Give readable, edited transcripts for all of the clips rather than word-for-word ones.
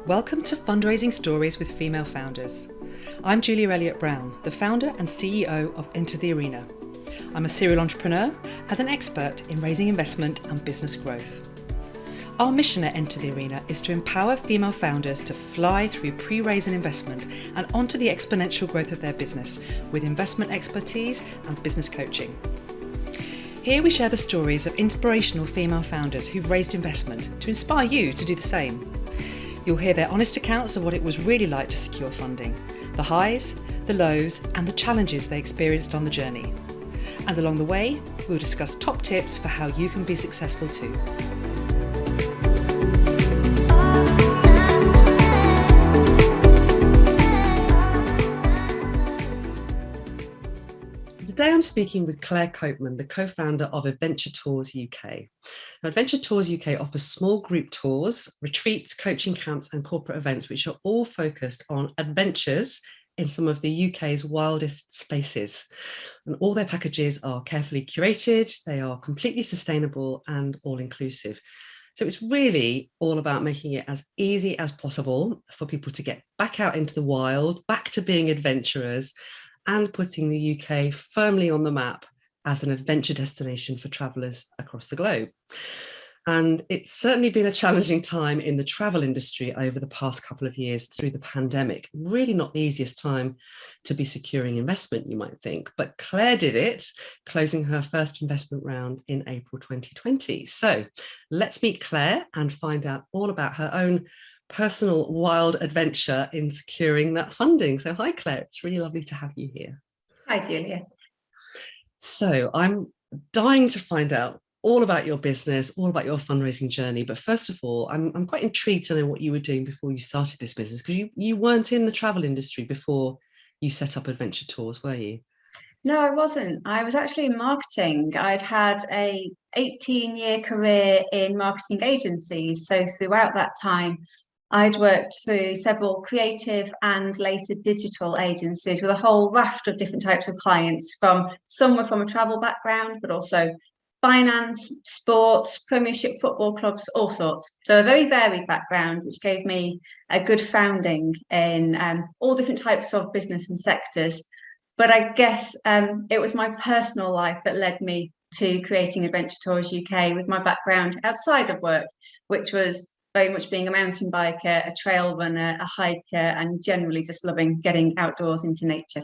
Welcome to Fundraising Stories with Female Founders. I'm Julia Elliott-Brown, the founder and CEO of Enter the Arena. I'm a serial entrepreneur and an expert in raising investment and business growth. Our mission at Enter the Arena is to empower female founders to fly through pre-raise and investment and onto the exponential growth of their business with investment expertise and business coaching. Here we share the stories of inspirational female founders who've raised investment to inspire you to do the same. You'll hear their honest accounts of what it was really like to secure funding, the highs, the lows, and the challenges they experienced on the journey. And along the way, we'll discuss top tips for how you can be successful too. Today I'm speaking with Claire Copeman, the co-founder of Adventure Tours UK. Now, Adventure Tours UK offers small group tours, retreats, coaching camps and corporate events which are all focused on adventures in some of the UK's wildest spaces. And all their packages are carefully curated, they are completely sustainable and all-inclusive. So it's really all about making it as easy as possible for people to get back out into the wild, back to being adventurers, and putting the UK firmly on the map as an adventure destination for travellers across the globe. And it's certainly been a challenging time in the travel industry over the past couple of years through the pandemic. Really not the easiest time to be securing investment, you might think, but Claire did it, closing her first investment round in April 2020. So let's meet Claire and find out all about her own personal wild adventure in securing that funding. So hi Claire, it's really lovely to have you here. Hi Julia. So I'm dying to find out all about your business, all about your fundraising journey. But first of all, I'm quite intrigued to know what you were doing before you started this business, because you weren't in the travel industry before you set up Adventure Tours, were you? No, I wasn't. I was actually in marketing. I'd had a 18-year career in marketing agencies. So throughout that time, I'd worked through several creative and later digital agencies with a whole raft of different types of clients. Some were from a travel background, but also finance, sports, Premiership football clubs, all sorts. So a very varied background, which gave me a good founding in all different types of business and sectors. But I guess it was my personal life that led me to creating Adventure Tours UK with my background outside of work, which was very much being a mountain biker, a trail runner, a hiker, and generally just loving getting outdoors into nature.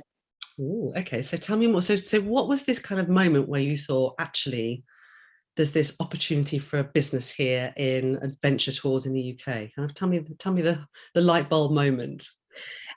Oh, okay. So tell me more. So what was this kind of moment where you thought, actually, there's this opportunity for a business here in Adventure Tours in the UK? Kind of tell me the light bulb moment.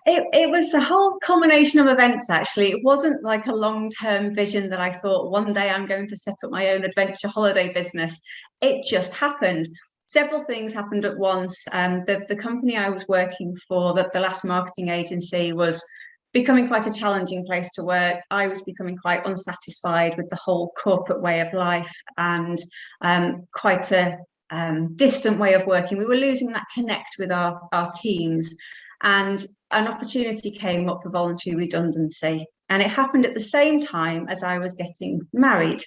It was a whole combination of events, actually. It wasn't like a long-term vision that I thought one day I'm going to set up my own adventure holiday business. It just happened. Several things happened at once. The company I was working for, the last marketing agency, was becoming quite a challenging place to work. I was becoming quite unsatisfied with the whole corporate way of life and quite a distant way of working. We were losing that connect with our teams. And an opportunity came up for voluntary redundancy. And it happened at the same time as I was getting married.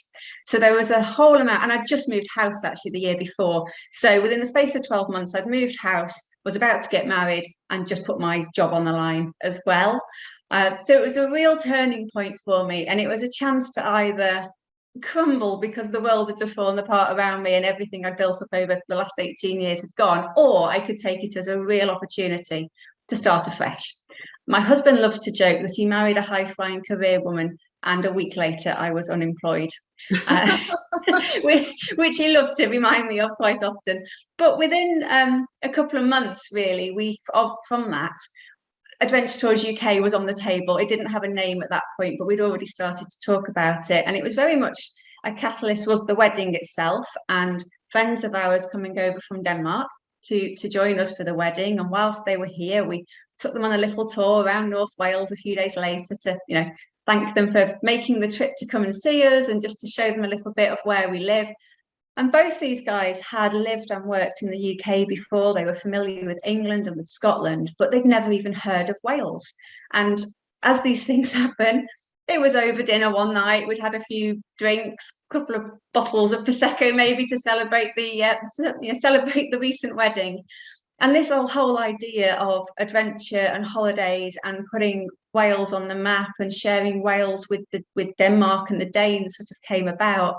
So there was a whole amount, and I'd just moved house actually the year before. So within the space of 12 months, I'd moved house, was about to get married, and just put my job on the line as well. So it was a real turning point for me. And it was a chance to either crumble because the world had just fallen apart around me and everything I built up over the last 18 years had gone, or I could take it as a real opportunity to start afresh. My husband loves to joke that he married a high-flying career woman and a week later I was unemployed, which he loves to remind me of quite often. But within a couple of months, really, from that, Adventure Tours UK was on the table. It didn't have a name at that point, but we'd already started to talk about it. And it was very much a catalyst was the wedding itself and friends of ours coming over from Denmark to join us for the wedding. And whilst they were here, we took them on a little tour around North Wales a few days later to, thank them for making the trip to come and see us and just to show them a little bit of where we live. And both these guys had lived and worked in the UK before. They were familiar with England and with Scotland, but they'd never even heard of Wales. And as these things happen, it was over dinner one night. We'd had a few drinks, a couple of bottles of Prosecco maybe to celebrate the recent wedding. And this whole idea of adventure and holidays and putting Wales on the map and sharing Wales with Denmark and the Danes sort of came about.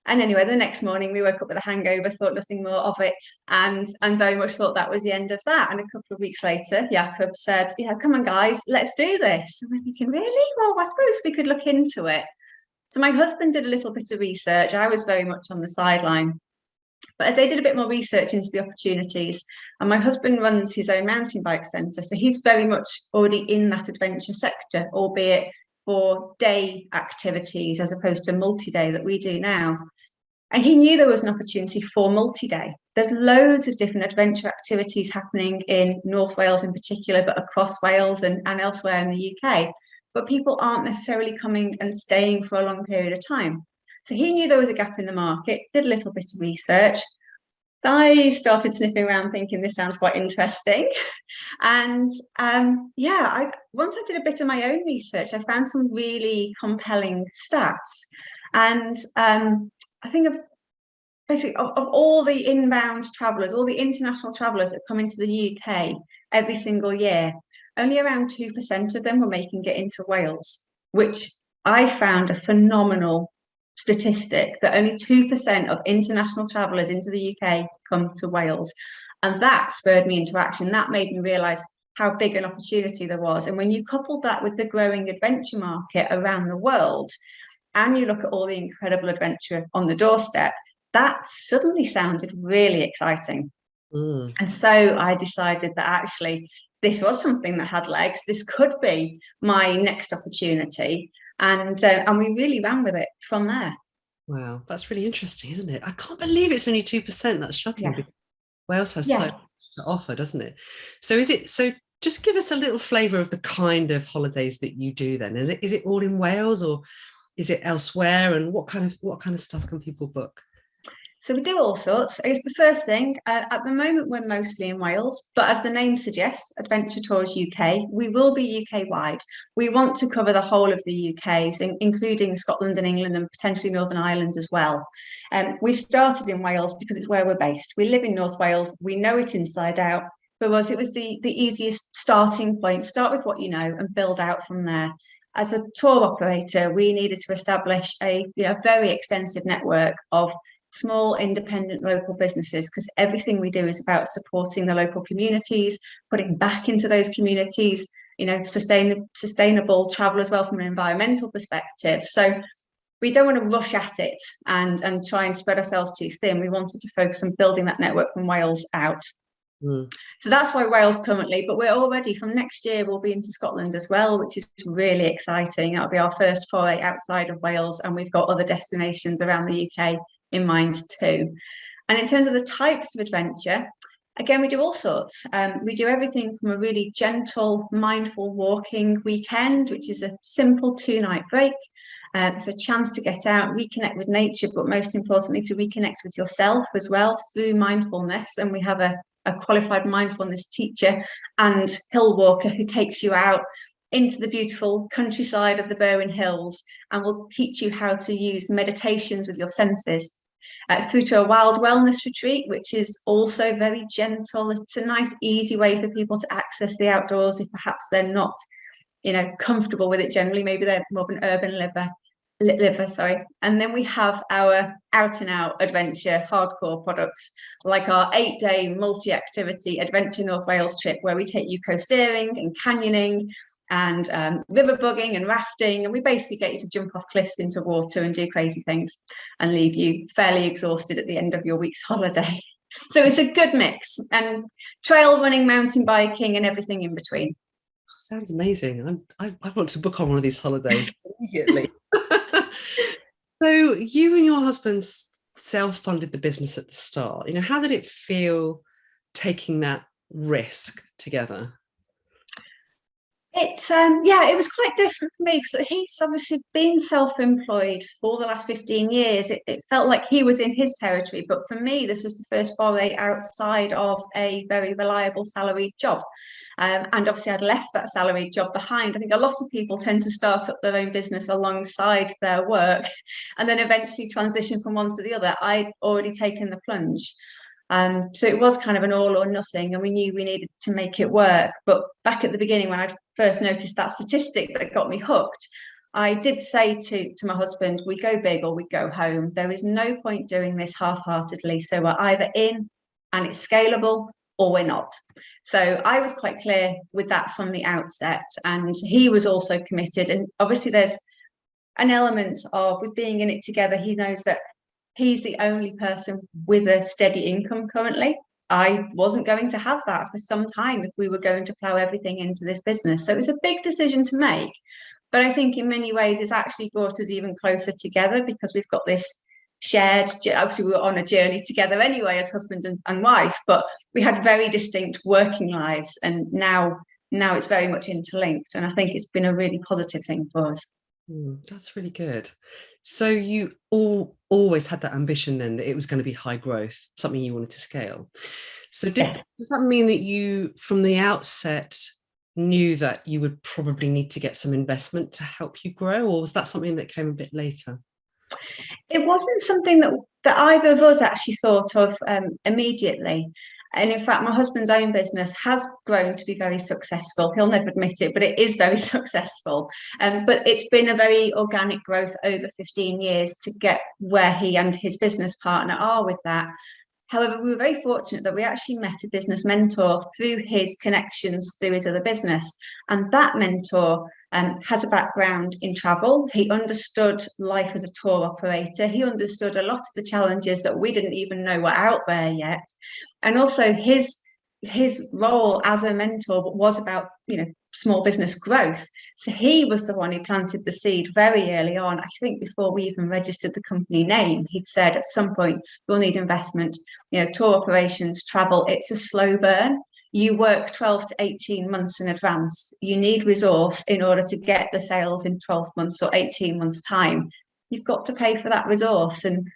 And anyway, the next morning we woke up with a hangover, thought nothing more of it, and very much thought that was the end of that. And a couple of weeks later, Jakob said, "Yeah, come on, guys, let's do this." And we're thinking, really? Well, I suppose we could look into it. So my husband did a little bit of research. I was very much on the sideline. But as I did a bit more research into the opportunities, and my husband runs his own mountain bike centre, so he's very much already in that adventure sector, albeit for day activities as opposed to multi-day that we do now. And he knew there was an opportunity for multi-day. There's loads of different adventure activities happening in North Wales in particular, but across Wales and elsewhere in the UK. But people aren't necessarily coming and staying for a long period of time. So he knew there was a gap in the market, did a little bit of research. I started sniffing around thinking this sounds quite interesting. And once I did a bit of my own research, I found some really compelling stats. And I think of basically of all the inbound travellers, all the international travellers that come into the UK every single year, only around 2% of them were making it into Wales, which I found a phenomenal statistic, that only 2% of international travellers into the UK come to Wales. And that spurred me into action. That made me realise how big an opportunity there was. And when you coupled that with the growing adventure market around the world, and you look at all the incredible adventure on the doorstep, that suddenly sounded really exciting. And so I decided that actually this was something that had legs. This could be my next opportunity. And we really ran with it from there. Wow, that's really interesting, isn't it? I can't believe it's only 2%. That's shocking. Yeah. Because Wales has so much to offer, doesn't it? So just give us a little flavour of the kind of holidays that you do then. And is it all in Wales or is it elsewhere? And what kind of stuff can people book? So we do all sorts. I guess the first thing, at the moment, we're mostly in Wales, but as the name suggests, Adventure Tours UK, we will be UK-wide. We want to cover the whole of the UK, so including Scotland and England and potentially Northern Ireland as well. We've started in Wales because it's where we're based. We live in North Wales. We know it inside out. For us, it was the easiest starting point. Start with what you know and build out from there. As a tour operator, we needed to establish a very extensive network of small independent local businesses, because everything we do is about supporting the local communities, putting back into those communities, sustainable travel as well from an environmental perspective. So we don't want to rush at it and try and spread ourselves too thin. We wanted to focus on building that network from Wales out. So that's why Wales currently, but we're already, from next year, we'll be into Scotland as well, which is really exciting. That'll be our first foray outside of Wales, and we've got other destinations around the UK in mind too. And in terms of the types of adventure, again, we do all sorts. We do everything from a really gentle, mindful walking weekend, which is a simple 2-night break. It's a chance to get out, reconnect with nature, but most importantly, to reconnect with yourself as well through mindfulness. And we have a qualified mindfulness teacher and hill walker who takes you out into the beautiful countryside of the Berwyn Hills and will teach you how to use meditations with your senses. Through to a wild wellness retreat, which is also very gentle. It's a nice, easy way for people to access the outdoors if perhaps they're not, comfortable with it generally. Maybe they're more of an urban liver. And then we have our out-and-out adventure hardcore products, like our 8-day multi-activity Adventure North Wales trip, where we take you coasteering and canyoning and river bugging and rafting, and we basically get you to jump off cliffs into water and do crazy things and leave you fairly exhausted at the end of your week's holiday. So it's a good mix, and trail running, mountain biking, and everything in between. Sounds amazing. I want to book on one of these holidays immediately. So you and your husband self-funded the business at the start. How did it feel taking that risk together? It was quite different for me, because he's obviously been self-employed for the last 15 years. It felt like he was in his territory, but for me, this was the first foray outside of a very reliable salaried job. And obviously I'd left that salaried job behind. I think a lot of people tend to start up their own business alongside their work and then eventually transition from one to the other. I'd already taken the plunge. So it was kind of an all or nothing, and we knew we needed to make it work. But back at the beginning, when I first noticed that statistic that got me hooked, I did say to my husband, we go big or we go home. There is no point doing this half-heartedly. So we're either in and it's scalable, or we're not. So I was quite clear with that from the outset, and he was also committed. And obviously there's an element of, with being in it together, he knows that he's the only person with a steady income currently. I wasn't going to have that for some time if we were going to plow everything into this business. So it was a big decision to make. But I think in many ways it's actually brought us even closer together, because we've got this shared, obviously we were on a journey together anyway as husband and wife, but we had very distinct working lives, and now it's very much interlinked, and I think it's been a really positive thing for us. That's really good. So you always had that ambition then that it was going to be high growth, something you wanted to scale. So Yes. does that mean that you, from the outset, knew that you would probably need to get some investment to help you grow, or was that something that came a bit later? It wasn't something that either of us actually thought of immediately. And in fact, my husband's own business has grown to be very successful. He'll never admit it, but it is very successful. But it's been a very organic growth over 15 years to get where he and his business partner are with that. However, we were very fortunate that we actually met a business mentor through his connections through his other business. And that mentor has a background in travel. He understood life as a tour operator. He understood a lot of the challenges that we didn't even know were out there yet. And also his role as a mentor was about, small business growth. So he was the one who planted the seed very early on. I think before we even registered the company name, he'd said at some point, you'll need investment. Tour operations, travel, it's a slow burn. You work 12 to 18 months in advance. You need resource in order to get the sales in 12 months or 18 months time. You've got to pay for that resource. And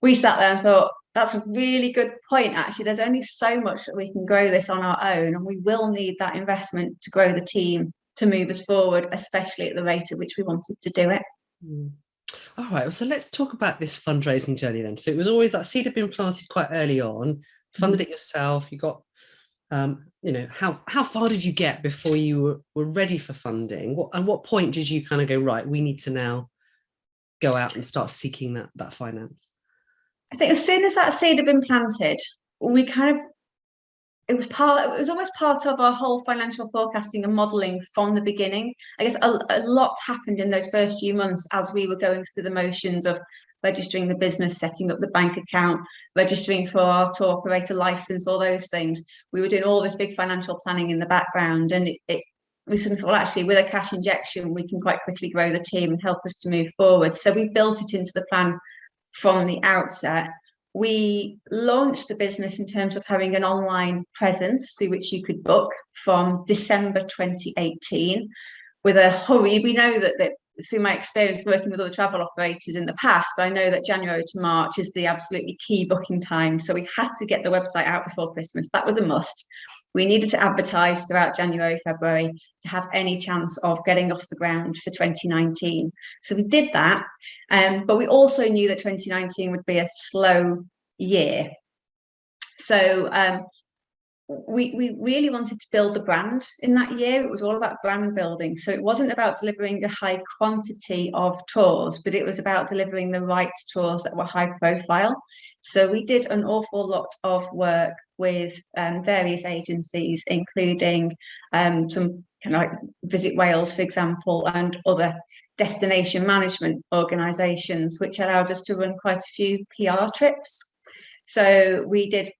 we sat there and thought, that's a really good point, actually. There's only so much that we can grow this on our own, and we will need that investment to grow the team to move us forward, especially at the rate at which we wanted to do it. All right, well, so let's talk about this fundraising journey then. So it was always that seed had been planted quite early on, funded it yourself, you got, how far did you get before you were ready for funding? What point did you kind of go, right, we need to now go out and start seeking that finance? I think as soon as that seed had been planted, we it was almost part of our whole financial forecasting and modelling from the beginning. I guess a lot happened in those first few months as we were going through the motions of registering the business, setting up the bank account, registering for our tour operator license, all those things. We were doing all this big financial planning in the background, and we sort of thought, actually, with a cash injection, we can quite quickly grow the team and help us to move forward. So we built it into the plan from the outset. We launched the business in terms of having an online presence through which you could book from December 2018 with a hurry. We know that through my experience working with other travel operators in the past, I know that January to March is the absolutely key booking time. So we had to get the website out before Christmas. That was a must. We needed to advertise throughout January, February to have any chance of getting off the ground for 2019. So we did that. But we also knew that 2019 would be a slow year. So we really wanted to build the brand in that year. It was all about brand building. So it wasn't about delivering a high quantity of tours, but it was about delivering the right tours that were high profile. So we did an awful lot of work with various agencies, including some kind of like Visit Wales, for example, and other destination management organisations, which allowed us to run quite a few PR trips. So we did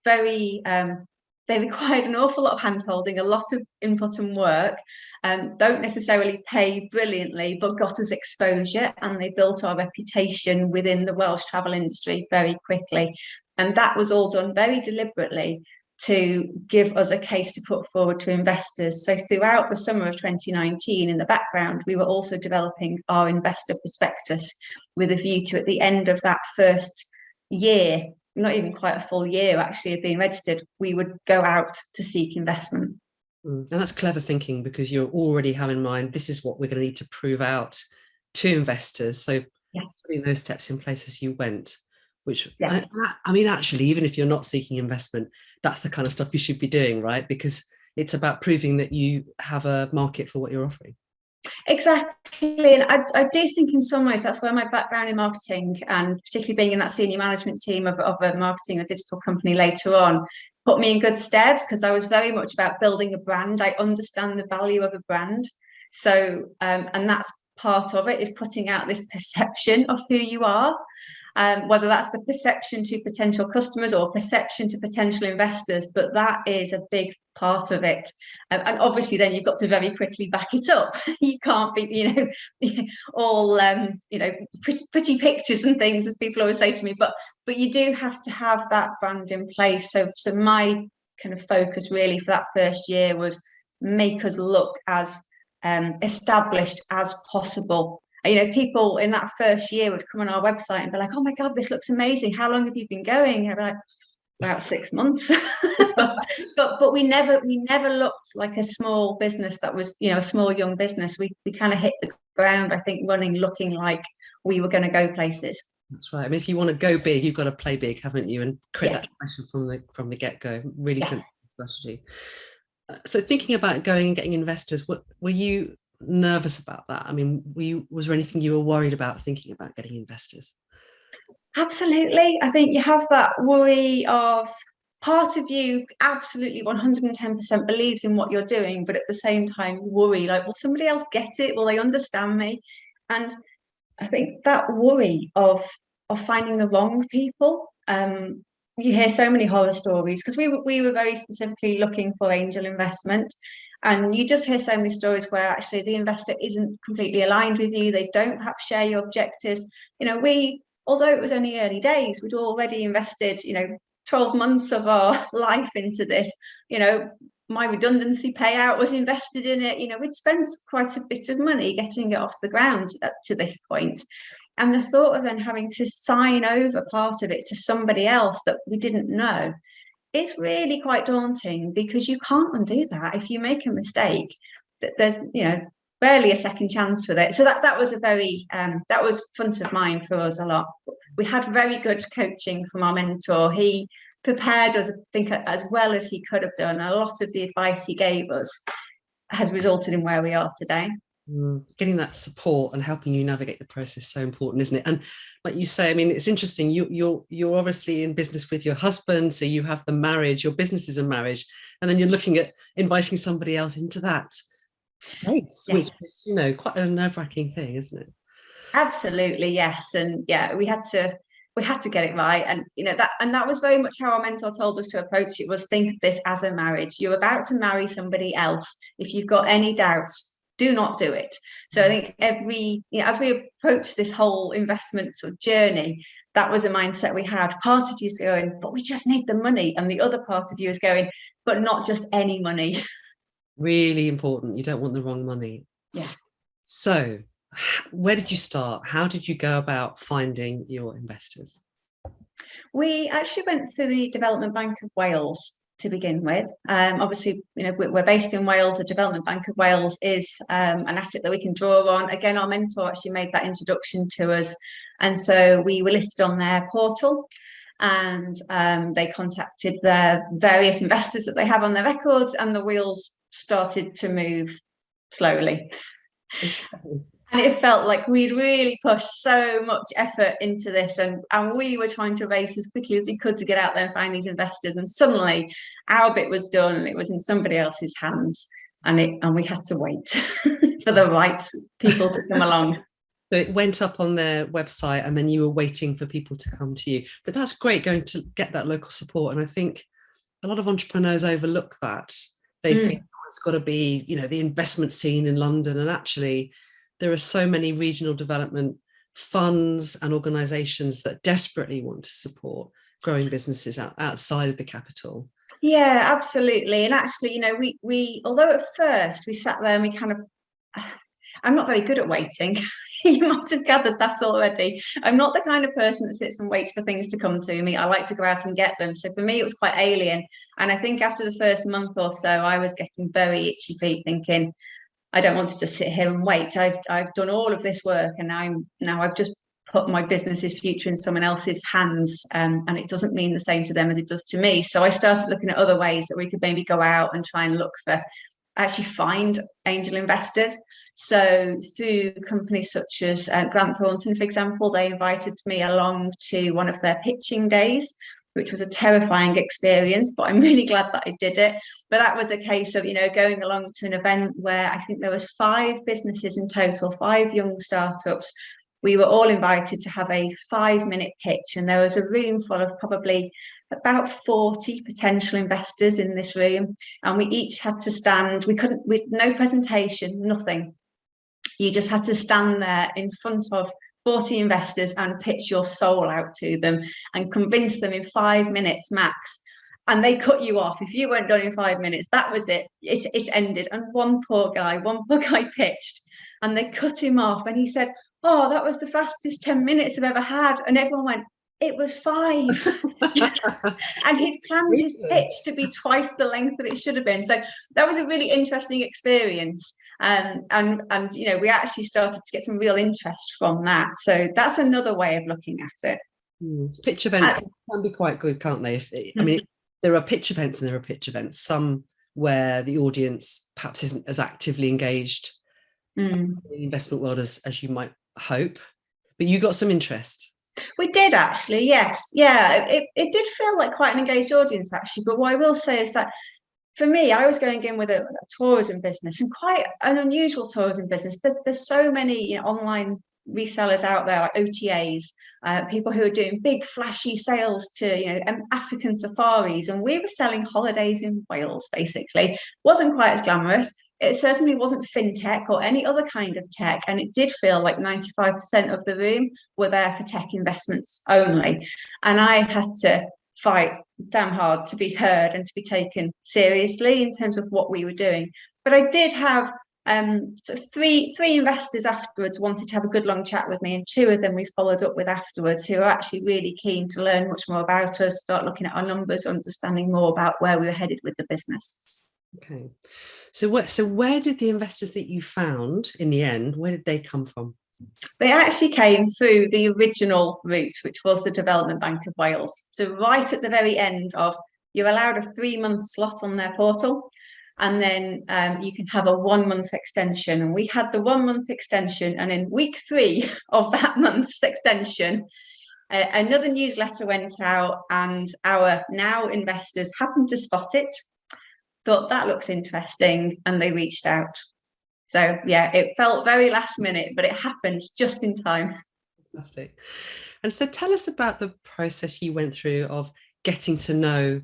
they required an awful lot of hand-holding, a lot of input and work, don't necessarily pay brilliantly, but got us exposure, and they built our reputation within the Welsh travel industry very quickly. And that was all done very deliberately to give us a case to put forward to investors. So throughout the summer of 2019, in the background, we were also developing our investor prospectus with a view to, at the end of that first year, not even quite a full year actually of being registered, we would go out to seek investment. And that's clever thinking, because you already have in mind, this is what we're going to need to prove out to investors. So yes, putting those steps in place as you went which Yeah. I mean, actually, even if you're not seeking investment, that's the kind of stuff you should be doing, right? Because it's about proving that you have a market for what you're offering. Exactly. And I do think in some ways that's where my background in marketing, and particularly being in that senior management team of a marketing or digital company later on, put me in good stead, because I was very much about building a brand. I understand the value of a brand. So, and that's part of it, is putting out this perception of who you are. Whether that's the perception to potential customers or perception to potential investors, but that is a big part of it. And obviously then you've got to very quickly back it up. You can't be, all, pretty pictures and things, as people always say to me, but you do have to have that brand in place. So my kind of focus really for that first year was make us look as established as possible. People in that first year would come on our website and be like, "Oh my God, this looks amazing. How long have you been going?" I'd be like, "About 6 months." but we never looked like a small business that was, a small young business. We kind of hit the ground, I think, running, looking like we were going to go places. That's right. I mean, if you want to go big, you've got to play big, haven't you? And create that pressure from the get-go. Really sensible strategy. So thinking about going and getting investors, were you nervous about that? I mean, was there anything you were worried about thinking about getting investors? Absolutely. I think you have that worry of, part of you absolutely 110% believes in what you're doing, but at the same time worry, like, will somebody else get it? Will they understand me? And I think that worry of finding the wrong people, you hear so many horror stories, because we were very specifically looking for angel investment. And you just hear so many stories where actually the investor isn't completely aligned with you. They don't perhaps share your objectives. Although it was only early days, we'd already invested, 12 months of our life into this. My redundancy payout was invested in it. We'd spent quite a bit of money getting it off the ground to this point. And the thought of then having to sign over part of it to somebody else that we didn't know, it's really quite daunting, because you can't undo that. If you make a mistake, there's barely a second chance with it. So that was a very that was front of mind for us a lot. We had very good coaching from our mentor. He prepared us, I think, as well as he could have done. A lot of the advice he gave us has resulted in where we are today. Getting that support and helping you navigate the process is so important, isn't it? And like you say, I mean, it's interesting. You're obviously in business with your husband, so you have the marriage. Your business is a marriage, and then you're looking at inviting somebody else into that space, which is, quite a nerve-wracking thing, isn't it? Absolutely, yes. And we had to get it right. And that was very much how our mentor told us to approach it, was think of this as a marriage. You're about to marry somebody else. If you've got any doubts, do not do it. So I think as we approached this whole investment sort of journey, that was a mindset we had. Part of you is going, but we just need the money. And the other part of you is going, but not just any money. Really important. You don't want the wrong money. Yeah. So where did you start? How did you go about finding your investors? We actually went through the Development Bank of Wales to begin with. Obviously, we're based in Wales. The Development Bank of Wales is an asset that we can draw on. Again, our mentor actually made that introduction to us. And so we were listed on their portal, and they contacted the various investors that they have on their records, and the wheels started to move slowly. And it felt like we'd really pushed so much effort into this, and we were trying to race as quickly as we could to get out there and find these investors. And suddenly our bit was done and it was in somebody else's hands, and we had to wait for the right people to come along. So it went up on their website, and then you were waiting for people to come to you. But that's great, going to get that local support. And I think a lot of entrepreneurs overlook that. They think, it's got to be, the investment scene in London. And actually, there are so many regional development funds and organisations that desperately want to support growing businesses outside of the capital. Yeah, absolutely. And actually, we although at first we sat there and we kind of, I'm not very good at waiting. You might have gathered that already. I'm not the kind of person that sits and waits for things to come to me. I like to go out and get them. So for me, it was quite alien. And I think after the first month or so, I was getting very itchy feet, thinking, I don't want to just sit here and wait. I've done all of this work, and now I've just put my business's future in someone else's hands, and it doesn't mean the same to them as it does to me. So I started looking at other ways that we could maybe go out and try and look for, actually find angel investors. So through companies such as Grant Thornton, for example, they invited me along to one of their pitching days, which was a terrifying experience, but I'm really glad that I did it. But that was a case of, going along to an event where I think there was 5 businesses in total, 5 young startups. We were all invited to have a 5-minute pitch, and there was a room full of probably about 40 potential investors in this room, and we each had to stand. With no presentation, nothing. You just had to stand there in front of 40 investors and pitch your soul out to them and convince them in 5 minutes max. And they cut you off. If you weren't done in 5 minutes, that was it. It ended. And one poor guy pitched, and they cut him off, and he said, "Oh, that was the fastest 10 minutes I've ever had." And everyone went, "It was 5." And he'd planned his pitch to be twice the length that it should have been. So that was a really interesting experience. And we actually started to get some real interest from that. So that's another way of looking at it. Pitch events can be quite good, can't they? There are pitch events and there are pitch events. Some where the audience perhaps isn't as actively engaged in the investment world as you might hope, but you got some interest. We did, actually, yes. Yeah, it did feel like quite an engaged audience, actually. But what I will say is that for me, I was going in with a tourism business, and quite an unusual tourism business. There's so many online resellers out there, like OTAs, people who are doing big flashy sales to African safaris, and we were selling holidays in Wales. Basically, wasn't quite as glamorous. It certainly wasn't fintech or any other kind of tech, and it did feel like 95% of the room were there for tech investments only. And I had to fight damn hard to be heard and to be taken seriously in terms of what we were doing. But I did have three investors afterwards wanted to have a good long chat with me, and 2 of them we followed up with afterwards, who are actually really keen to learn much more about us, start looking at our numbers, understanding more about where we were headed with the business. Okay, so where did the investors that you found in the end, where did they come from? They actually came through the original route, which was the Development Bank of Wales. So right at the very end of, you're allowed a 3-month slot on their portal, and then you can have a 1-month extension. And we had the 1-month extension, and in week 3 of that month's extension, another newsletter went out, and our now investors happened to spot it, thought that looks interesting, and they reached out. So yeah, it felt very last minute, but it happened just in time. Fantastic. And so tell us about the process you went through of getting to know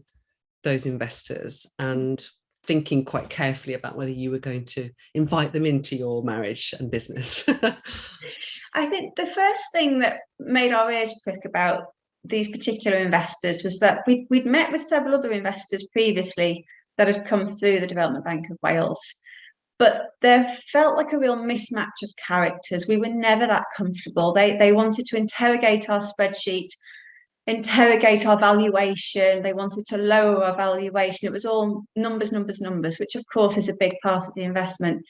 those investors and thinking quite carefully about whether you were going to invite them into your marriage and business. I think the first thing that made our ears prick about these particular investors was that we'd met with several other investors previously that had come through the Development Bank of Wales. But there felt like a real mismatch of characters. We were never that comfortable. They wanted to interrogate our spreadsheet, interrogate our valuation. They wanted to lower our valuation. It was all numbers, which of course is a big part of the investment.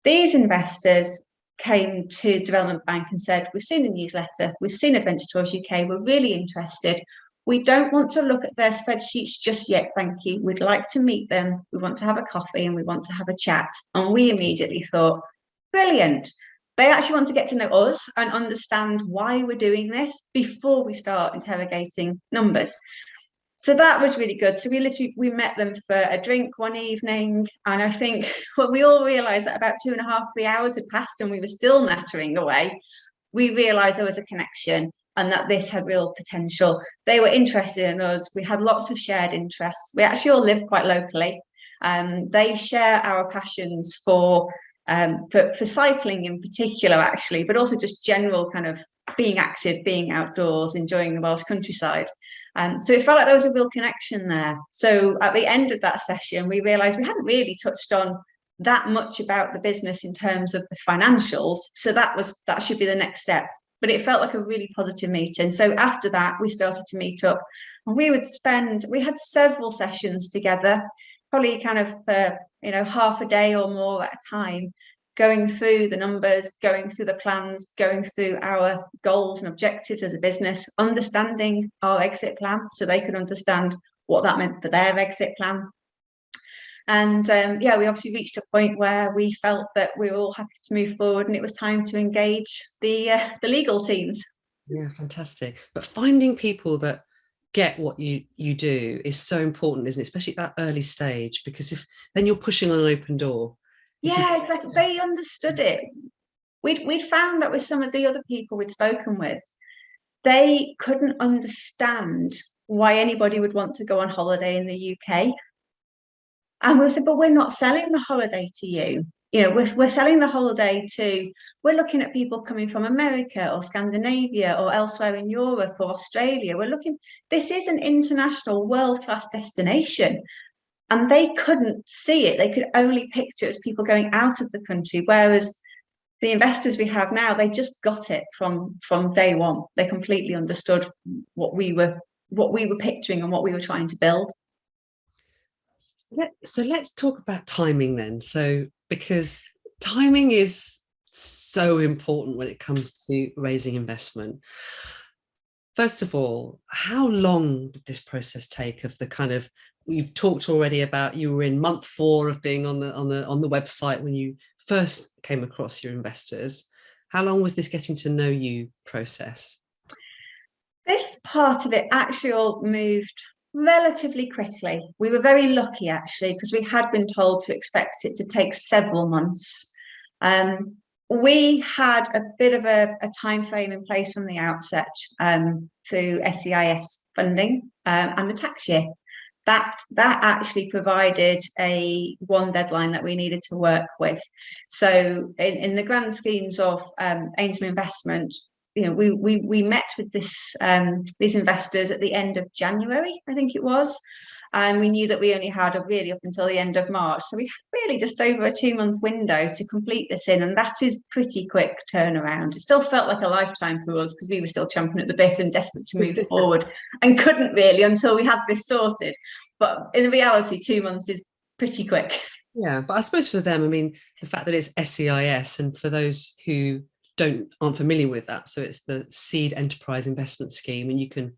These investors came to Development Bank and said, "We've seen the newsletter, we've seen Adventure Tours UK, we're really interested. We don't want to look at their spreadsheets just yet, thank you. We'd like to meet them. We want to have a coffee and we want to have a chat." And we immediately thought, brilliant. They actually want to get to know us and understand why we're doing this before we start interrogating numbers. So that was really good. So we met them for a drink one evening, and I think when we all realised that about 2.5, 3 hours had passed and we were still nattering away, we realised there was a connection and that this had real potential. They were interested in us. We had lots of shared interests. We actually all live quite locally. They share our passions for cycling in particular, actually, but also just general kind of being active, being outdoors, enjoying the Welsh countryside. So it felt like there was a real connection there. So at the end of that session, we realised we hadn't really touched on that much about the business in terms of the financials. So that should be the next step. But it felt like a really positive meeting. So after that, we started to meet up, and we had several sessions together, probably kind of half a day or more at a time, going through the numbers, going through the plans, going through our goals and objectives as a business, understanding our exit plan so they could understand what that meant for their exit plan. And yeah, we obviously reached a point where we felt that we were all happy to move forward, and it was time to engage the legal teams. Yeah, fantastic. But finding people that get what you do is so important, isn't it? Especially at that early stage, because if then you're pushing on an open door. Yeah, exactly. They understood it. We'd found that with some of the other people we'd spoken with, they couldn't understand why anybody would want to go on holiday in the UK. And we said, but we're not selling the holiday to you. You know, we're selling the holiday to, we're looking at people coming from America or Scandinavia or elsewhere in Europe or Australia. We're looking, this is an international world-class destination. And they couldn't see it. They could only picture it as people going out of the country. Whereas the investors we have now, they just got it from day one. They completely understood what we were picturing and what we were trying to build. So let's talk about timing then. So, because timing is so important when it comes to raising investment. First of all, how long did this process take? Of the kind of, you've talked already about, you were in month 4 of being on the website when you first came across your investors. How long was this getting to know you process? This part of it actually all moved relatively quickly. We were very lucky actually, because we had been told to expect it to take several months. We had a bit of a time frame in place from the outset to SEIS funding and the tax year. That actually provided one deadline that we needed to work with. So in the grand schemes of angel investment, you know, we met with these investors at the end of January, I think it was, and we knew that we only had really up until the end of March. So we had really just over a 2-month window to complete this in, and that is pretty quick turnaround. It still felt like a lifetime to us because we were still champing at the bit and desperate to move forward and couldn't really until we had this sorted. But in reality, 2 months is pretty quick. Yeah, but I suppose for them, I mean, the fact that it's SEIS, and for those who aren't familiar with that, so it's the Seed Enterprise Investment Scheme, and you can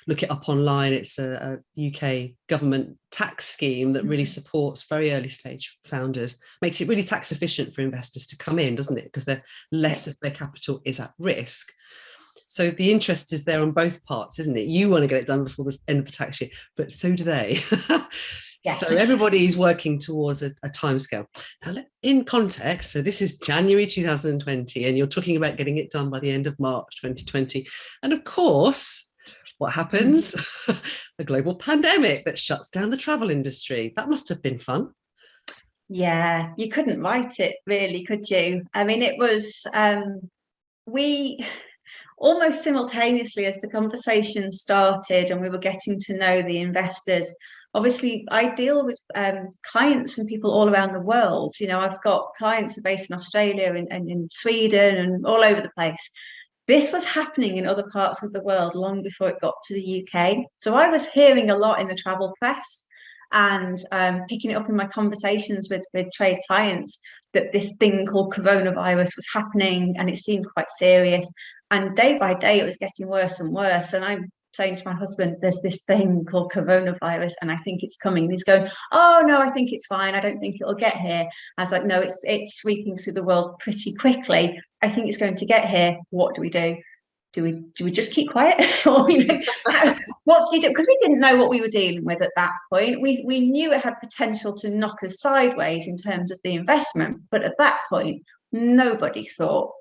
look it up online. It's a UK government tax scheme that really supports very early stage founders, makes it really tax efficient for investors to come in, doesn't it? Because less of their capital is at risk. So the interest is there on both parts, isn't it? You want to get it done before the end of the tax year, but so do they. Yes, so everybody is working towards a timescale. Now, in context, so this is January 2020, and you're talking about getting it done by the end of March 2020. And of course, what happens? A global pandemic that shuts down the travel industry. That must have been fun. Yeah, you couldn't write it really, could you? I mean, it was, we almost simultaneously as the conversation started and we were getting to know the investors. Obviously, I deal with clients and people all around the world. You know, I've got clients based in Australia and in Sweden and all over the place. This was happening in other parts of the world long before it got to the UK. So I was hearing a lot in the travel press and picking it up in my conversations with trade clients that this thing called coronavirus was happening, and it seemed quite serious. And day by day, it was getting worse and worse. And I'm saying to my husband, there's this thing called coronavirus and I think it's coming. And he's going, oh no, I think it's fine. I don't think it'll get here. I was like, no, it's sweeping through the world pretty quickly. I think it's going to get here. What do we do? Do we just keep quiet? Or, you know, what do you do? Because we didn't know what we were dealing with at that point. We knew it had potential to knock us sideways in terms of the investment. But at that point, nobody thought,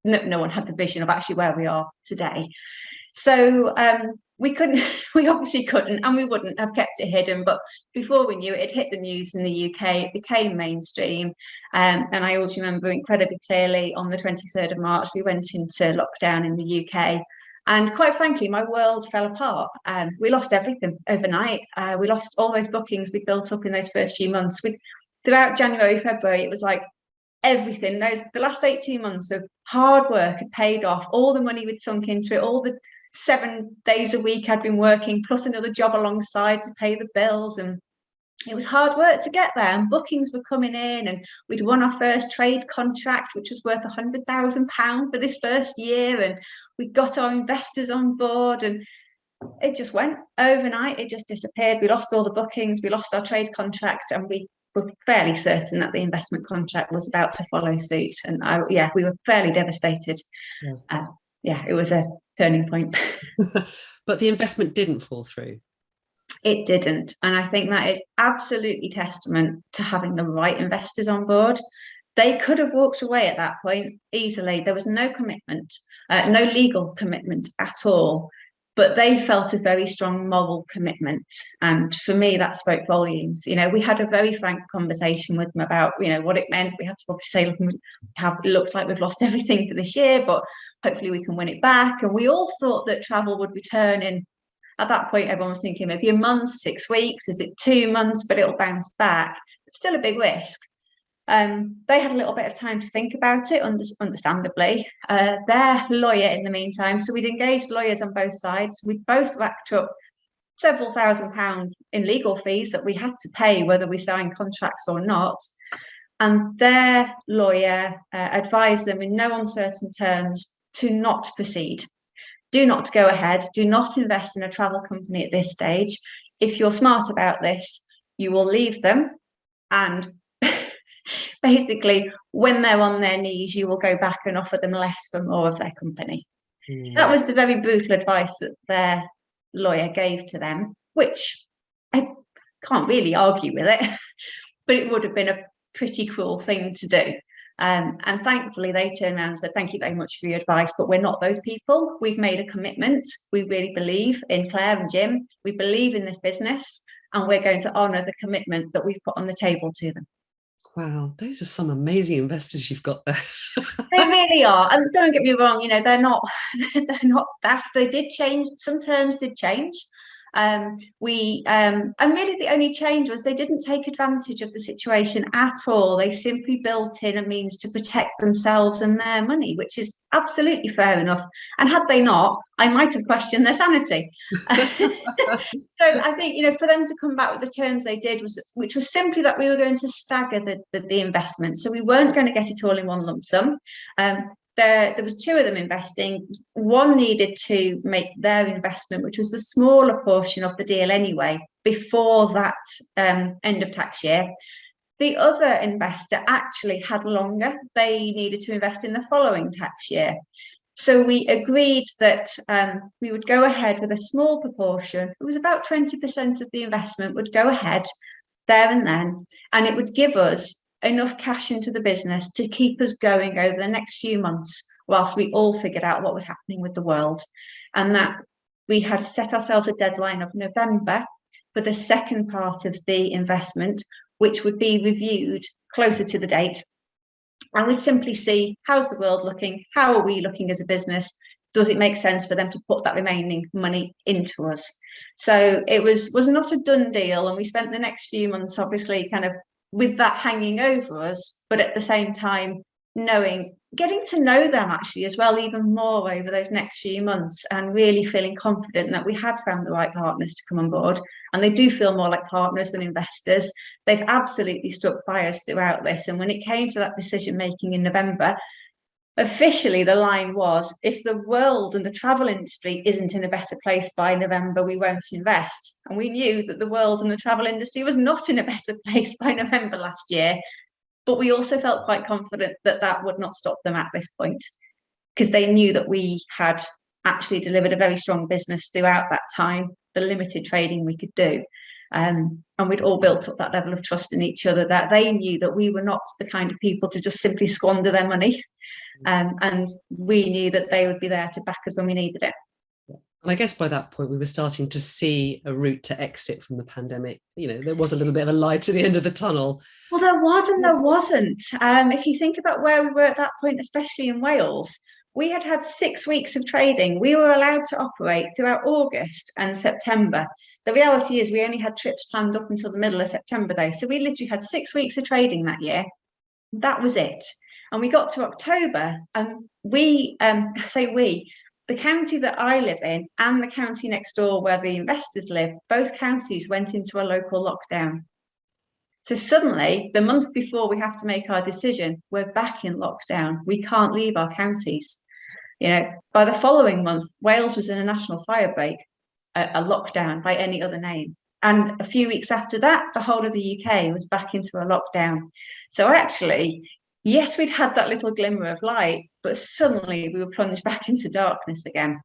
no one had the vision of actually where we are today. So we obviously couldn't, and we wouldn't have kept it hidden. But before we knew it, it hit the news in the UK. It became mainstream. And I also remember incredibly clearly on the 23rd of March, we went into lockdown in the UK. And quite frankly, my world fell apart. We lost everything overnight. We lost all those bookings we built up in those first few months. Throughout January, February, it was like everything. The last 18 months of hard work had paid off. All the money we'd sunk into it, all the 7 days a week I'd been working, plus another job alongside to pay the bills. And it was hard work to get there, and bookings were coming in, and we'd won our first trade contract, which was worth £100,000 for this first year, and we got our investors on board, and it just went overnight. It just disappeared. We lost all the bookings, we lost our trade contract, and we were fairly certain that the investment contract was about to follow suit. And we were fairly devastated. It was a turning point. But the investment didn't fall through. It didn't. And I think that is absolutely testament to having the right investors on board. They could have walked away at that point easily. There was no commitment, no legal commitment at all. But they felt a very strong moral commitment. And for me, that spoke volumes. We had a very frank conversation with them about, what it meant. We had to obviously say, look, it looks like we've lost everything for this year, but hopefully we can win it back. And we all thought that travel would return in, at that point, everyone was thinking maybe a month, 6 weeks, is it 2 months, but it'll bounce back. It's still a big risk. They had a little bit of time to think about it, understandably. Their lawyer in the meantime, so we'd engaged lawyers on both sides. We'd both racked up several £1,000s in legal fees that we had to pay whether we signed contracts or not. And their lawyer advised them in no uncertain terms to not proceed. Do not go ahead. Do not invest in a travel company at this stage. If you're smart about this, you will leave them, and basically, when they're on their knees, you will go back and offer them less for more of their company. That was the very brutal advice that their lawyer gave to them, which I can't really argue with it, but it would have been a pretty cruel thing to do. And thankfully, they turned around and said, thank you very much for your advice, but we're not those people. We've made a commitment. We really believe in Claire and Jim. We believe in this business, and we're going to honour the commitment that we've put on the table to them. Wow, those are some amazing investors you've got there. They really are. And don't get me wrong, they're not daft. They did change. Some terms did change. And really the only change was they didn't take advantage of the situation at all. They simply built in a means to protect themselves and their money, which is absolutely fair enough. And had they not, I might have questioned their sanity. So I think, for them to come back with the terms they did, which was simply that we were going to stagger the investment. So we weren't going to get it all in one lump sum. There was 2 of them investing. One needed to make their investment, which was the smaller portion of the deal anyway, before that end of tax year. The other investor actually had longer. They needed to invest in the following tax year. So we agreed that we would go ahead with a small proportion. It was about 20% of the investment would go ahead there and then, and it would give us enough cash into the business to keep us going over the next few months whilst we all figured out what was happening with the world. And that we had set ourselves a deadline of November for the second part of the investment, which would be reviewed closer to the date. And we'd simply see, how's the world looking? How are we looking as a business? Does it make sense for them to put that remaining money into us? So it was not a done deal. And we spent the next few months, obviously, kind of with that hanging over us, but at the same time, getting to know them actually as well, even more over those next few months, and really feeling confident that we had found the right partners to come on board. And they do feel more like partners than investors. They've absolutely stuck by us throughout this. And when it came to that decision making in November, officially the line was, if the world and the travel industry isn't in a better place by November, we won't invest. And we knew that the world and the travel industry was not in a better place by November last year. But we also felt quite confident that that would not stop them at this point, because they knew that we had actually delivered a very strong business throughout that time, the limited trading we could do. And we'd all built up that level of trust in each other, that they knew that we were not the kind of people to just simply squander their money. And we knew that they would be there to back us when we needed it. And I guess by that point, we were starting to see a route to exit from the pandemic. There was a little bit of a light at the end of the tunnel. Well, there was and there wasn't. If you think about where we were at that point, especially in Wales, we had 6 weeks of trading. We were allowed to operate throughout August and September. The reality is we only had trips planned up until the middle of September, though. So we literally had 6 weeks of trading that year. That was it. And we got to October, and the county that I live in and the county next door where the investors live, both counties went into a local lockdown. So suddenly, the month before we have to make our decision, we're back in lockdown. We can't leave our counties. By the following month, Wales was in a national fire break, a lockdown by any other name. And a few weeks after that, the whole of the UK was back into a lockdown. So actually, yes, we'd had that little glimmer of light, but suddenly we were plunged back into darkness again.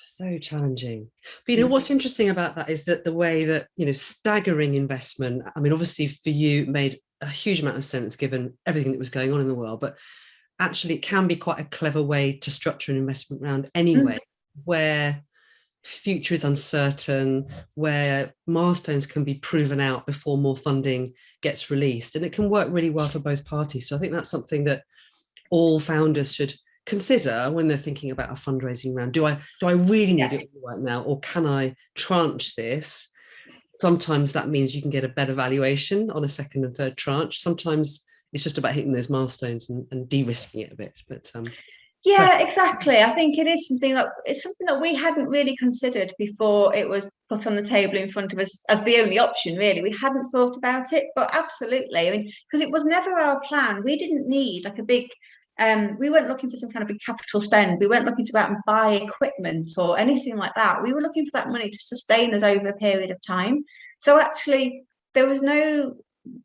So challenging. But what's interesting about that is that the way that staggering investment, I mean, obviously for you, made a huge amount of sense given everything that was going on in the world, but actually it can be quite a clever way to structure an investment round anyway, where future is uncertain, where milestones can be proven out before more funding gets released, and it can work really well for both parties. So I think that's something that all founders should consider when they're thinking about a fundraising round. Do I really need it right now, or can I tranche this? Sometimes that means you can get a better valuation on a second and third tranche. Sometimes it's just about hitting those milestones and de-risking it a bit. But yeah, exactly. I think it's something that we hadn't really considered before it was put on the table in front of us as the only option, really. We hadn't thought about it, but absolutely. I mean, because it was never our plan. We didn't need like a big, we weren't looking for some kind of big capital spend. We weren't looking to go out and buy equipment or anything like that. We were looking for that money to sustain us over a period of time. So actually, there was no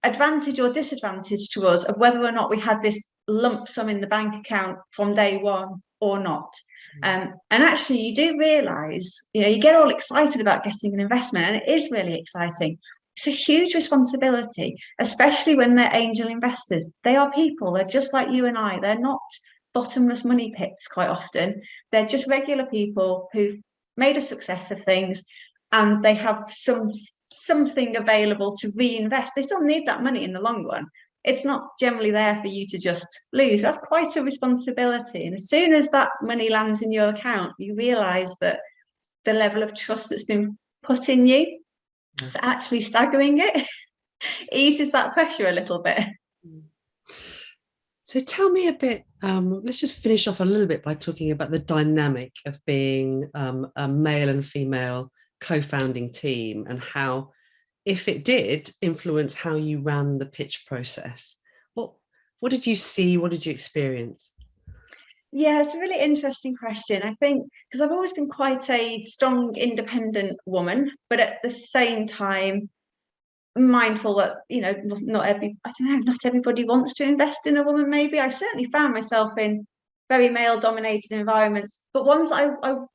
advantage or disadvantage to us of whether or not we had this lump sum in the bank account from day one or not. And actually, you do realise, you get all excited about getting an investment, and it is really exciting. It's a huge responsibility, especially when they're angel investors. They are people. They're just like you and I. They're not bottomless money pits quite often. They're just regular people who've made a success of things, and they have something available to reinvest. They still need that money in the long run. It's not generally there for you to just lose. That's quite a responsibility. And as soon as that money lands in your account, you realise that the level of trust that's been put in you, it's actually staggering it, eases that pressure a little bit. So tell me a bit, let's just finish off a little bit by talking about the dynamic of being a male and female co-founding team, and how, if it did influence how you ran the pitch process, what did you see? What did you experience? Yeah, it's a really interesting question. I think because I've always been quite a strong, independent woman, but at the same time, mindful that not everybody wants to invest in a woman. Maybe I certainly found myself in very male-dominated environments, but ones I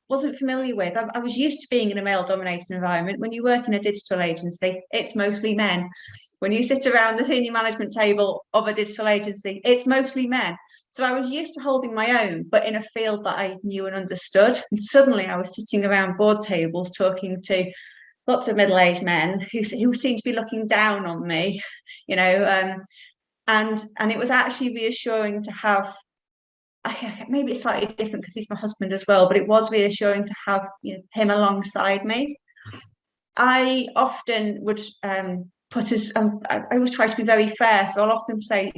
wasn't familiar with. I was used to being in a male-dominated environment. When you work in a digital agency, it's mostly men. When you sit around the senior management table of a digital agency, it's mostly men. So I was used to holding my own, but in a field that I knew and understood. And suddenly I was sitting around board tables talking to lots of middle-aged men who seemed to be looking down on me, and it was actually reassuring to have, maybe it's slightly different because he's my husband as well, but it was reassuring to have him alongside me. I often would I always try to be very fair, so I'll often say,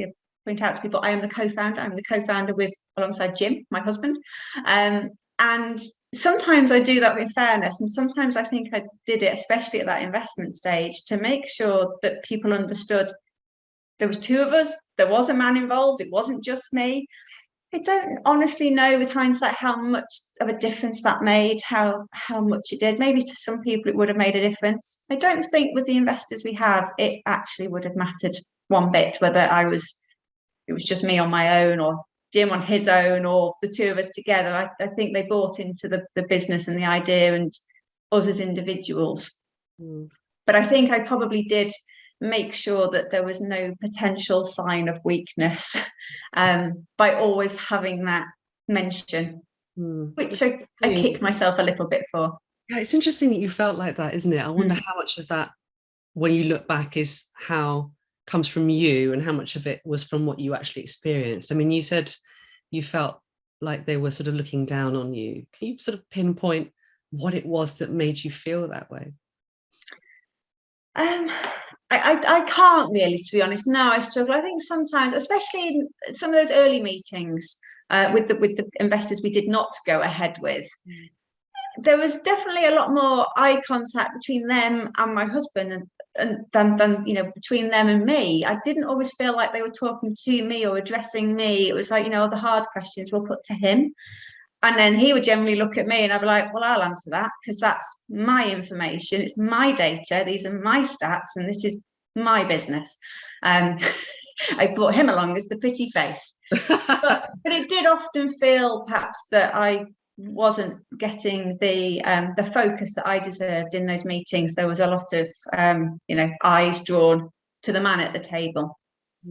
point out to people, I am the co-founder. I'm the co-founder alongside Jim, my husband, and sometimes I do that with fairness, and sometimes I think I did it, especially at that investment stage, to make sure that people understood there was two of us, there was a man involved, it wasn't just me. I don't honestly know with hindsight how much of a difference that made, how much it did. Maybe to some people it would have made a difference. I don't think with the investors we have, it actually would have mattered one bit whether it was just me on my own or Jim on his own or the two of us together. I think they bought into the business and the idea and us as individuals. But I think I probably did make sure that there was no potential sign of weakness by always having that mention, which I kicked myself a little bit for. Yeah, it's interesting that you felt like that, isn't it? I wonder how much of that, when you look back, is how comes from you and how much of it was from what you actually experienced. I mean, you said you felt like they were sort of looking down on you. Can you sort of pinpoint what it was that made you feel that way? I can't really, to be honest. No, I struggle. I think sometimes, especially in some of those early meetings with the investors we did not go ahead with, there was definitely a lot more eye contact between them and my husband, than between them and me. I didn't always feel like they were talking to me or addressing me. It was like, the hard questions were put to him. And then he would generally look at me and I'd be like, well, I'll answer that because that's my information. It's my data. These are my stats and this is my business. I brought him along as the pretty face. but it did often feel perhaps that I wasn't getting the focus that I deserved in those meetings. There was a lot of, eyes drawn to the man at the table.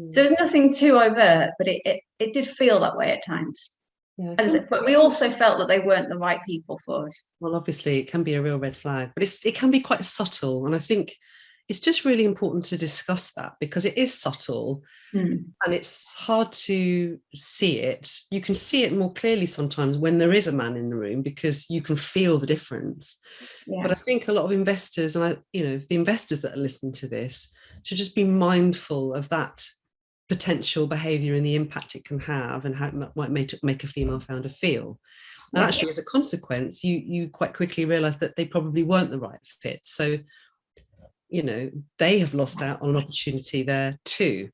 So there was nothing too overt, but it did feel that way at times. Yeah, but we also felt that they weren't the right people for us. Well, obviously, it can be a real red flag, but it can be quite subtle. And I think it's just really important to discuss that because it is subtle and it's hard to see it. You can see it more clearly sometimes when there is a man in the room because you can feel the difference. Yeah. But I think a lot of investors, and the investors that are listening to this should just be mindful of that potential behavior and the impact it can have and how it might make a female founder feel. And actually, as a consequence, you quite quickly realize that they probably weren't the right fit. So, they have lost out on an opportunity there too.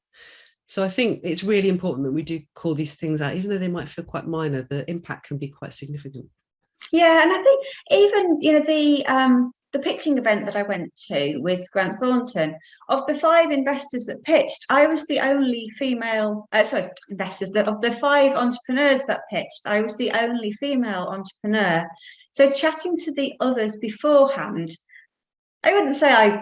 So I think it's really important that we do call these things out, even though they might feel quite minor, the impact can be quite significant. Yeah, and I think even the pitching event that I went to with Grant Thornton, of the 5 investors that pitched, I was the only female. Of the 5 entrepreneurs that pitched, I was the only female entrepreneur. So chatting to the others beforehand, I wouldn't say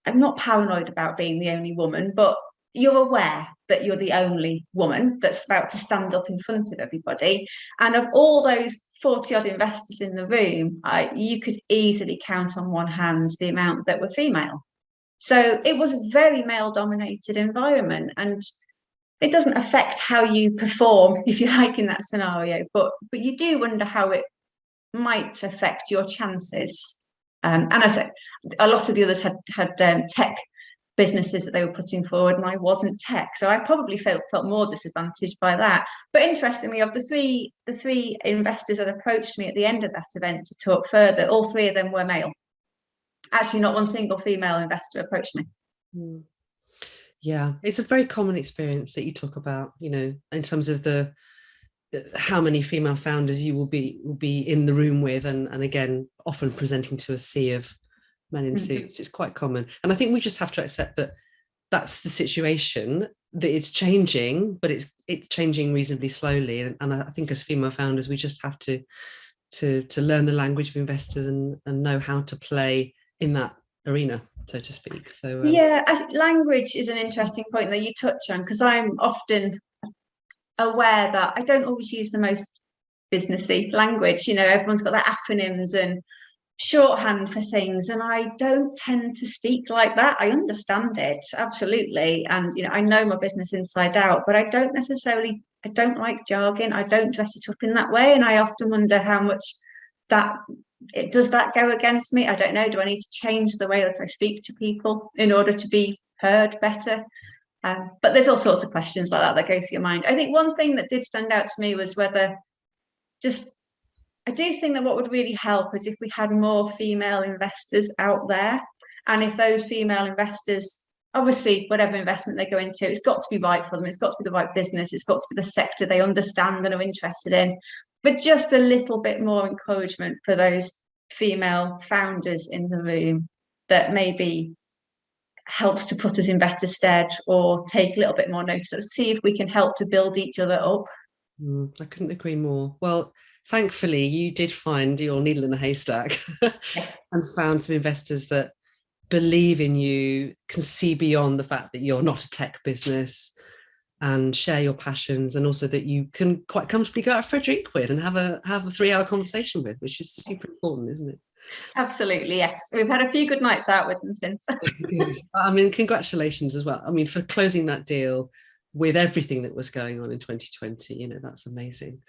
I'm not paranoid about being the only woman, but you're aware that you're the only woman that's about to stand up in front of everybody. And of all those 40-odd investors in the room, you could easily count on one hand the amount that were female. So it was a very male-dominated environment, and it doesn't affect how you perform, if you like, in that scenario. But you do wonder how it might affect your chances. And I said, a lot of the others had tech businesses that they were putting forward, and I wasn't tech, so I probably felt more disadvantaged by that. But interestingly, of the three investors that approached me at the end of that event to talk further, all 3 of them were male. Actually, not one single female investor approached me. Yeah, it's a very common experience that you talk about, in terms of how many female founders you will be in the room with, and again, often presenting to a sea of men in suits. It's quite common, and I think we just have to accept that that's the situation, that it's changing, but it's changing reasonably slowly. And I think as female founders, we just have to learn the language of investors and know how to play in that arena, so to speak. So language is an interesting point that you touch on, because I'm often aware that I don't always use the most businessy language. Everyone's got their acronyms and shorthand for things, and I don't tend to speak like that. I understand it absolutely, and I know my business inside out, but I don't like jargon. I don't dress it up in that way, and I often wonder how much does that go against me. I don't know. Do I need to change the way that I speak to people in order to be heard better? But there's all sorts of questions like that go through your mind. I think one thing that did stand out to me was whether I do think that what would really help is if we had more female investors out there, and if those female investors, obviously whatever investment they go into, it's got to be right for them, it's got to be the right business, it's got to be the sector they understand and are interested in, but just a little bit more encouragement for those female founders in the room, that maybe helps to put us in better stead, or take a little bit more notice, see if we can help to build each other up. I couldn't agree more. Well, thankfully, you did find your needle in a haystack and found some investors that believe in you, can see beyond the fact that you're not a tech business, and share your passions, and also that you can quite comfortably go out for a drink with and have a 3-hour conversation with, which is super important, isn't it? Absolutely, yes. We've had a few good nights out with them since. I mean, congratulations as well. I mean, for closing that deal with everything that was going on in 2020, that's amazing.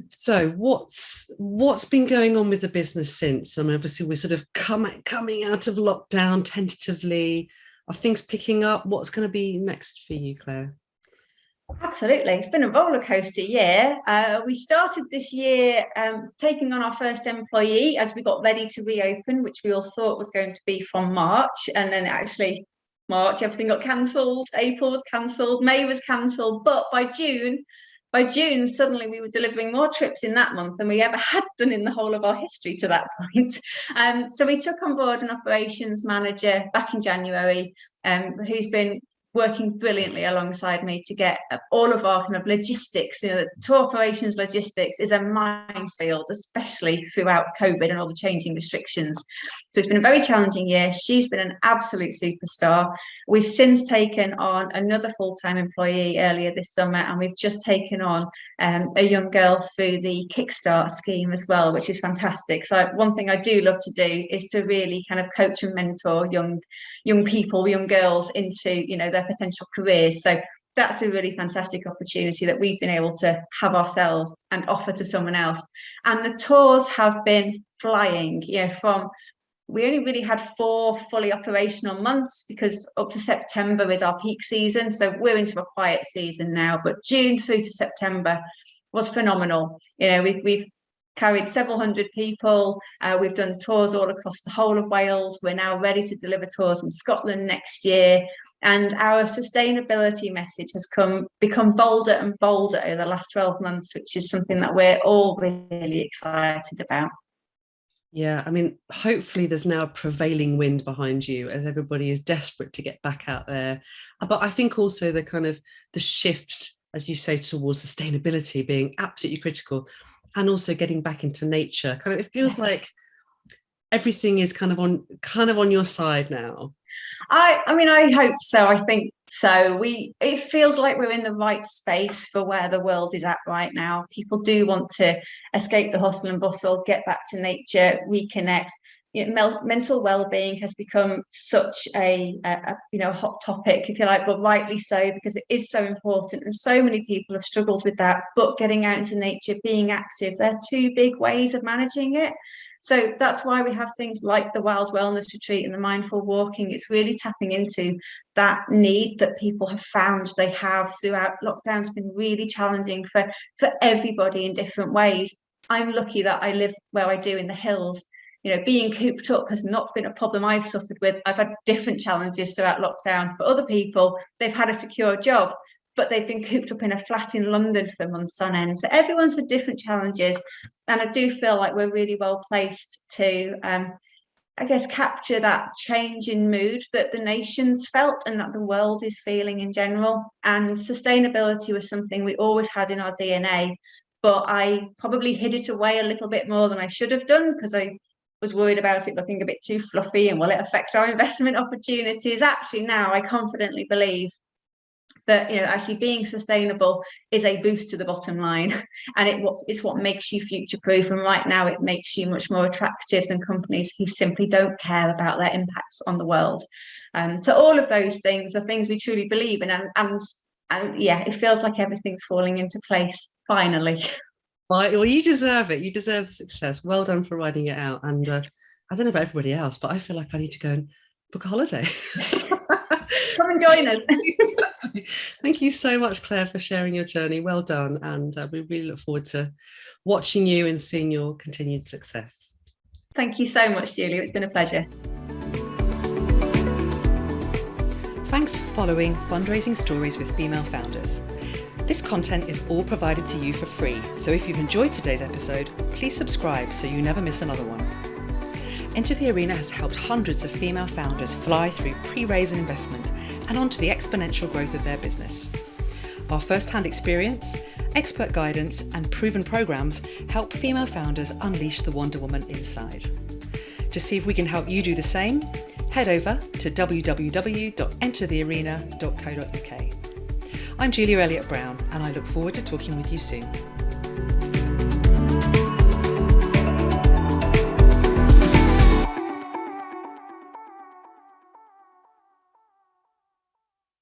So what's been going on with the business since? I mean, obviously we're sort of coming out of lockdown tentatively. Are things picking up? What's going to be next for you, Claire? Absolutely. It's been a roller coaster year. We started this year taking on our first employee as we got ready to reopen, which we all thought was going to be from March. And then actually March, everything got cancelled. April was cancelled. May was cancelled. But by June, suddenly we were delivering more trips in that month than we ever had done in the whole of our history to that point. So we took on board an operations manager back in January, who's been working brilliantly alongside me to get all of our kind of logistics. You know, tour operations logistics is a minefield, especially throughout COVID and all the changing restrictions. So it's been a very challenging year. She's been an absolute superstar. We've since taken on another full-time employee earlier this summer, and we've just taken on a young girl through the Kickstart scheme as well, which is fantastic. So one thing I do love to do is to really kind of coach and mentor young people, young girls into, you know, their potential careers. So that's a really fantastic opportunity that we've been able to have ourselves and offer to someone else. And the tours have been flying. You know, we only really had 4 fully operational months because up to September is our peak season. So we're into a quiet season now, but June through to September was phenomenal. You know, we've carried several hundred people. We've done tours all across the whole of Wales. We're now ready to deliver tours in Scotland next year. And our sustainability message has become bolder and bolder over the last 12 months, which is something that we're all really excited about. Yeah, I mean, hopefully there's now a prevailing wind behind you as everybody is desperate to get back out there. But I think also the shift, as you say, towards sustainability being absolutely critical, and also getting back into nature. It feels like everything is kind of on your side now. I mean, I hope so. I think so. It feels like we're in the right space for where the world is at right now. People do want to escape the hustle and bustle, get back to nature, reconnect. You know, mental well-being has become such a hot topic, if you like, but rightly so, because it is so important, and so many people have struggled with that. But getting out into nature, being active, they're 2 big ways of managing it. So that's why we have things like the Wild Wellness Retreat and the mindful walking. It's really tapping into that need that people have found they have throughout lockdown. It's been really challenging for everybody in different ways. I'm lucky that I live where I do in the hills. You know, being cooped up has not been a problem I've suffered with. I've had different challenges throughout lockdown. For other people, they've had a secure job, but they've been cooped up in a flat in London for months on end. So everyone's had different challenges. And I do feel like we're really well placed to, capture that change in mood that the nation's felt and that the world is feeling in general. And sustainability was something we always had in our DNA, but I probably hid it away a little bit more than I should have done because I was worried about it looking a bit too fluffy and will it affect our investment opportunities. Actually, now I confidently believe that, you know, actually being sustainable is a boost to the bottom line, and it's what makes you future-proof. And right now, it makes you much more attractive than companies who simply don't care about their impacts on the world. So all of those things are things we truly believe in, and yeah, it feels like everything's falling into place finally. Well, you deserve it. You deserve the success. Well done for writing it out. And I don't know about everybody else, but I feel like I need to go and book a holiday. Come and join us. Thank you so much, Claire, for sharing your journey. Well done. And we really look forward to watching you and seeing your continued success. Thank you so much, Julie. It's been a pleasure. Thanks for following Fundraising Stories with Female Founders. This content is all provided to you for free, so if you've enjoyed today's episode, please subscribe so you never miss another one. Enter the Arena has helped hundreds of female founders fly through pre-raise and investment and onto the exponential growth of their business. Our first-hand experience, expert guidance, and proven programs help female founders unleash the Wonder Woman inside. To see if we can help you do the same, head over to www.enterthearena.co.uk. I'm Julia Elliott Brown, and I look forward to talking with you soon.